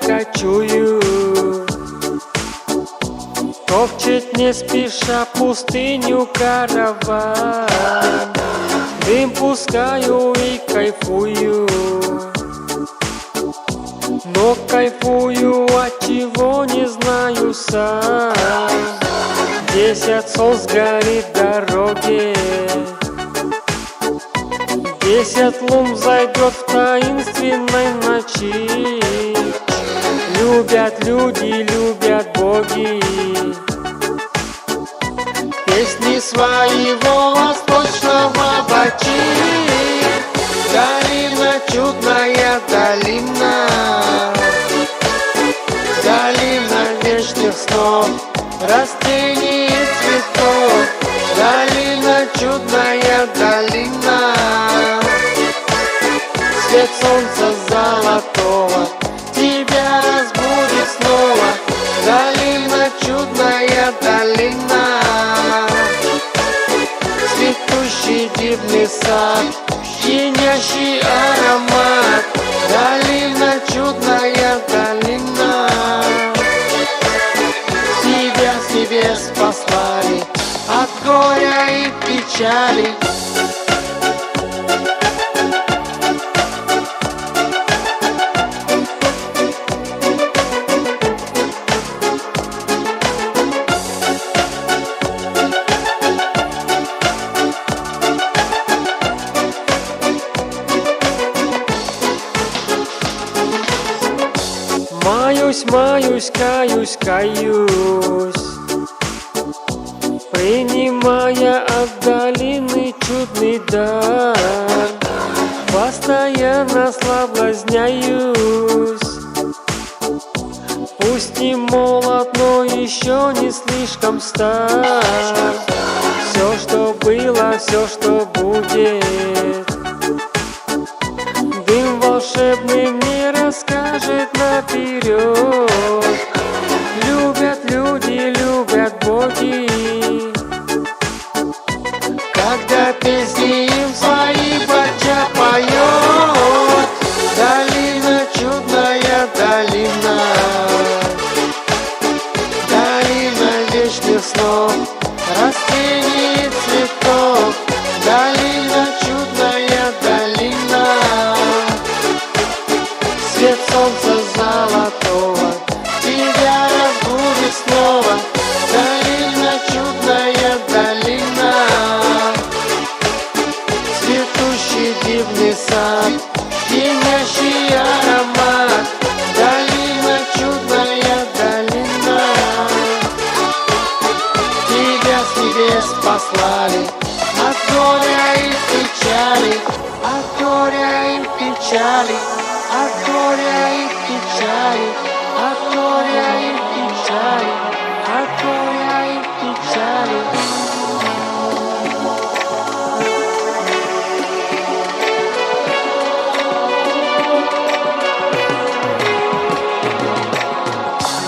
я кочую. Топчет не спеша пустыню караван. Дым пускаю и кайфую. Но кайфую, от чего не знаю сам. 10 солнц горит дороге, 10 лун зайдет в таинственной ночи. Любят люди, любят боги песни своего восточного бачи. Долина, чудная долина, долина вечных снов, растений и цветов. Долина, чудная долина, свет солнца золотого тебя разбудит снова. Долина, чудная долина, цветущий дивный сад, пьянящий аромат. Долина, чудная долина, тебя с небес послали от горя и печали. Маюсь, маюсь, каюсь, каюсь, принимая от долины чудный дар. Постоянно соблазняюсь, пусть не молод, но еще не слишком стар. Все, что было, все, что будет, дым волшебный мне расскажет наперед. Любят люди, любят боги, когда песни им свои бача поет. Долина, чудная долина, долина вечных снов, растений и цветов. Долина, чудная долина, свет солнца золотого тебя разбудит снова. Долина, чудная долина, цветущий дивный сад, пьянящий аромат. Долина, чудная долина, тебя с небес послали от горя и печали, от горя и печали, от горя и печали, от горя и печали, от горя и печали.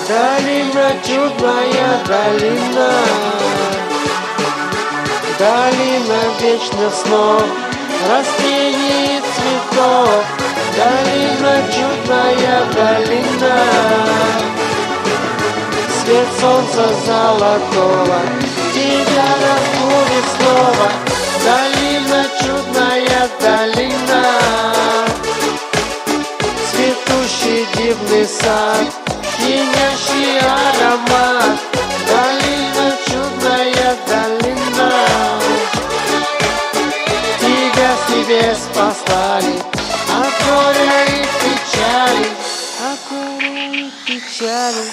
Долина, чудная долина, долина вечных снов, растений и цветов. Долина, чудная долина, свет солнца золотого тебя разбудит снова. Долина, чудная долина, цветущий дивный сад, пьянящий аромат. Долина, чудная долина, тебя с небес послали от горя и печали, от горя и печали.